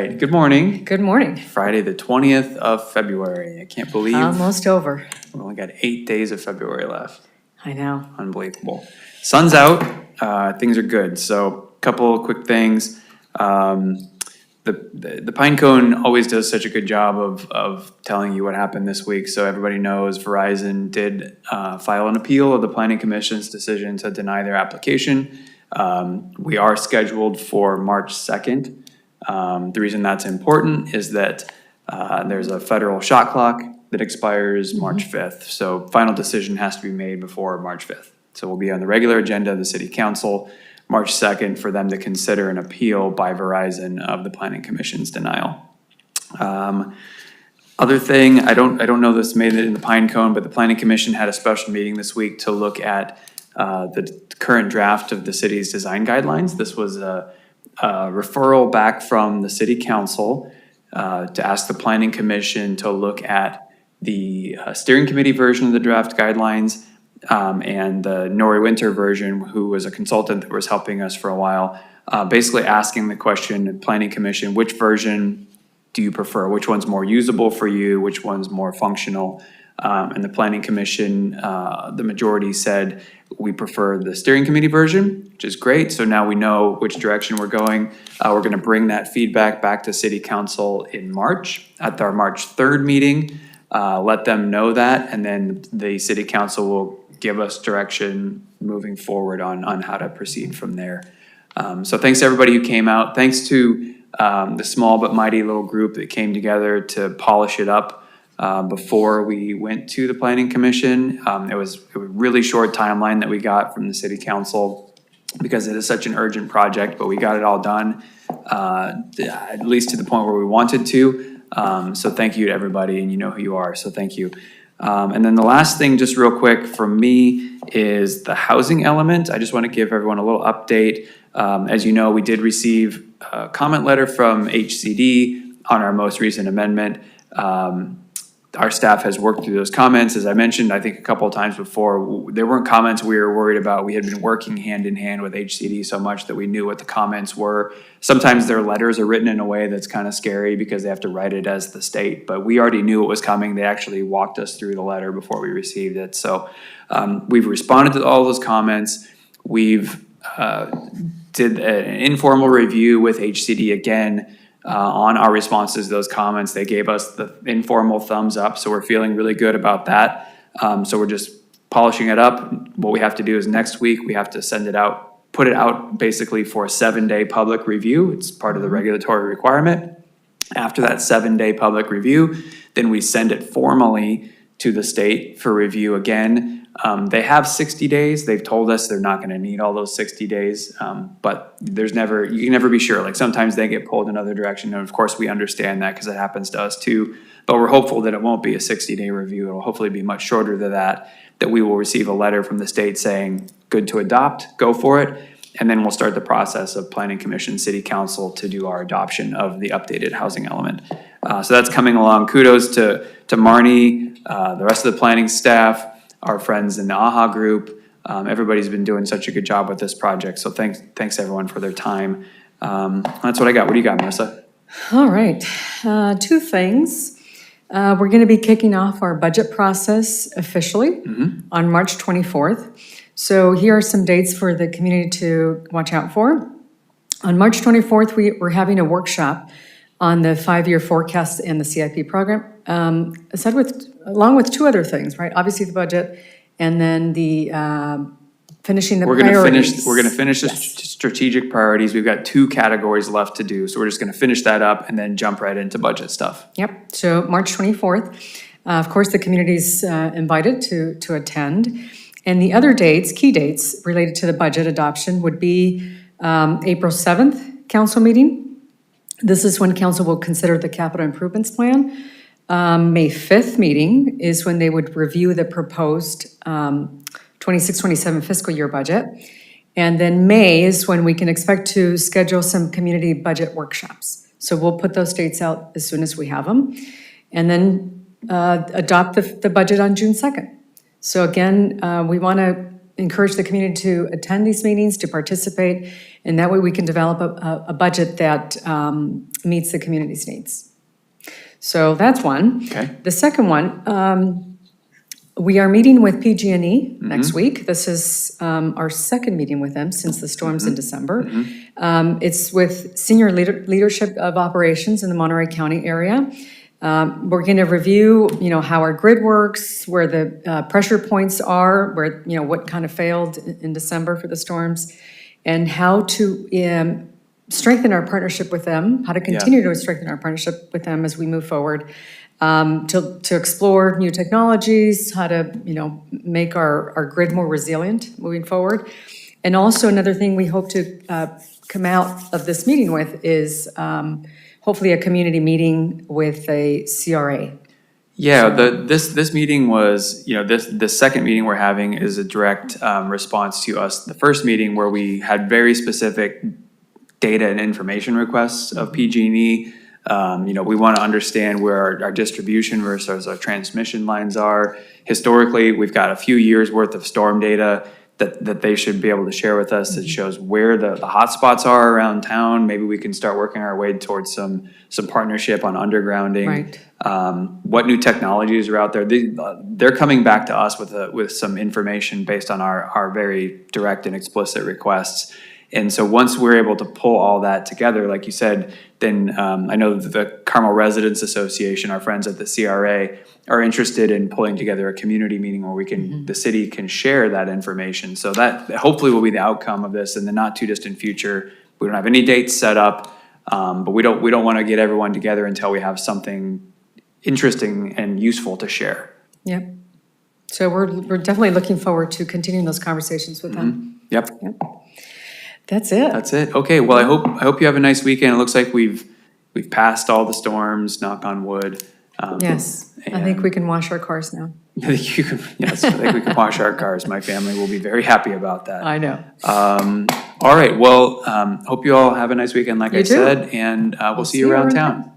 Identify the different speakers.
Speaker 1: right, good morning.
Speaker 2: Good morning.
Speaker 1: Friday the 20th of February. I can't believe
Speaker 2: Almost over.
Speaker 1: we only got 8 days of February left.
Speaker 2: I know.
Speaker 1: Unbelievable. Sun's out, things are good. So a couple of quick things. The Pine Cone always does such a good job of telling you what happened this week. So everybody knows Verizon did file an appeal of the Planning Commission's decision to deny their application. We are scheduled for March 2nd. The reason that's important is that there's a federal shot clock that expires March 5th. So final decision has to be made before March 5th. So we'll be on the regular agenda of the City Council March 2nd for them to consider an appeal by Verizon of the Planning Commission's denial. Other thing, I don't know this made it in the Pine Cone, but the Planning Commission had a special meeting this week to look at the current draft of the city's design guidelines. This was a referral back from the City Council to ask the Planning Commission to look at the steering committee version of the draft guidelines and the Nori Winter version, who was a consultant that was helping us for a while, basically asking the question, Planning Commission, which version do you prefer? Which one's more usable for you? Which one's more functional? And the Planning Commission, the majority said, we prefer the steering committee version, which is great. So now we know which direction we're going. We're gonna bring that feedback back to City Council in March at our March 3rd meeting. Let them know that, and then the City Council will give us direction moving forward on how to proceed from there. So thanks to everybody who came out. Thanks to the small but mighty little group that came together to polish it up before we went to the Planning Commission. It was a really short timeline that we got from the City Council because it is such an urgent project, but we got it all done, at least to the point where we wanted to. So thank you to everybody, and you know who you are, so thank you. And then the last thing, just real quick from me, is the housing element. I just want to give everyone a little update. As you know, we did receive a comment letter from HCD on our most recent amendment. Our staff has worked through those comments. As I mentioned, I think a couple of times before, there weren't comments we were worried about. We had been working hand in hand with HCD so much that we knew what the comments were. Sometimes their letters are written in a way that's kind of scary because they have to write it as the state, but we already knew it was coming. They actually walked us through the letter before we received it. So we've responded to all those comments. We've did an informal review with HCD again on our responses to those comments. They gave us the informal thumbs up, so we're feeling really good about that. So we're just polishing it up. What we have to do is next week we have to send it out, put it out basically for a 7-day public review. It's part of the regulatory requirement. After that 7-day public review, then we send it formally to the state for review again. They have 60 days. They've told us they're not going to need all those 60 days, but you can never be sure. Like sometimes they get pulled another direction, and of course we understand that because it happens to us too. But we're hopeful that it won't be a 60-day review. It'll hopefully be much shorter than that. That we will receive a letter from the state saying good to adopt, go for it, and then we'll start the process of Planning Commission, City Council to do our adoption of the updated housing element. So that's coming along. Kudos to Marnie, the rest of the planning staff, our friends in the AHA group. Everybody's been doing such a good job with this project. So thanks everyone for their time. That's what I got. What do you got, Melissa?
Speaker 2: All right, 2 things. We're gonna be kicking off our budget process officially on March 24th. So here are some dates for the community to watch out for. On March 24th, we're having a workshop on the 5-year forecast and the CIP program, along with 2 other things, right? Obviously the budget, and then the finishing the priorities.
Speaker 1: We're gonna finish the strategic priorities. We've got 2 categories left to do, so we're just gonna finish that up and then jump right into budget stuff.
Speaker 2: Yep. So March 24th, of course, the community's invited to attend, and the other dates, key dates related to the budget adoption, would be April 7th council meeting. This is when council will consider the capital improvements plan. May 5th meeting is when they would review the proposed 26-27 fiscal year budget. And then May is when we can expect to schedule some community budget workshops. So we'll put those dates out as soon as we have them. And then adopt the budget on June 2nd. So again, we want to encourage the community to attend these meetings, to participate, and that way we can develop a budget that meets the community's needs. So that's one.
Speaker 1: Okay.
Speaker 2: The second one, we are meeting with PG&E next week. This is our second meeting with them since the storms in December. It's with senior leadership of operations in the Monterey County area. We're going to review, how our grid works, where the pressure points are, where, what kind of failed in December for the storms, and how to strengthen our partnership with them, how to continue to strengthen our partnership with them as we move forward, to explore new technologies, how to, make our grid more resilient moving forward. And also another thing we hope to come out of this meeting with is hopefully a community meeting with a CRA.
Speaker 1: Yeah, this meeting was, this second meeting we're having is a direct response to us. The first meeting where we had very specific data and information requests of PG&E. We want to understand where our distribution versus our transmission lines are. Historically, we've got a few years worth of storm data that they should be able to share with us that shows where the hot spots are around town. Maybe we can start working our way towards some partnership on undergrounding.
Speaker 2: Right.
Speaker 1: What new technologies are out there? They're coming back to us with some information based on our very direct and explicit requests. And so once we're able to pull all that together, like you said, then I know that the Carmel Residents Association, our friends at the CRA, are interested in pulling together a community meeting where we can, the city can share that information. So that hopefully will be the outcome of this in the not too distant future. We don't have any dates set up, but we don't want to get everyone together until we have something interesting and useful to share.
Speaker 2: Yep. So we're definitely looking forward to continuing those conversations with them.
Speaker 1: Yep.
Speaker 2: That's it.
Speaker 1: That's it. Okay. Well, I hope you have a nice weekend. It looks like we've passed all the storms, knock on wood.
Speaker 2: Yes. I think we can wash our cars now.
Speaker 1: Yes, I think we can wash our cars. My family will be very happy about that.
Speaker 2: I know.
Speaker 1: All right. Well, hope you all have a nice weekend, like I said, and we'll see you around town.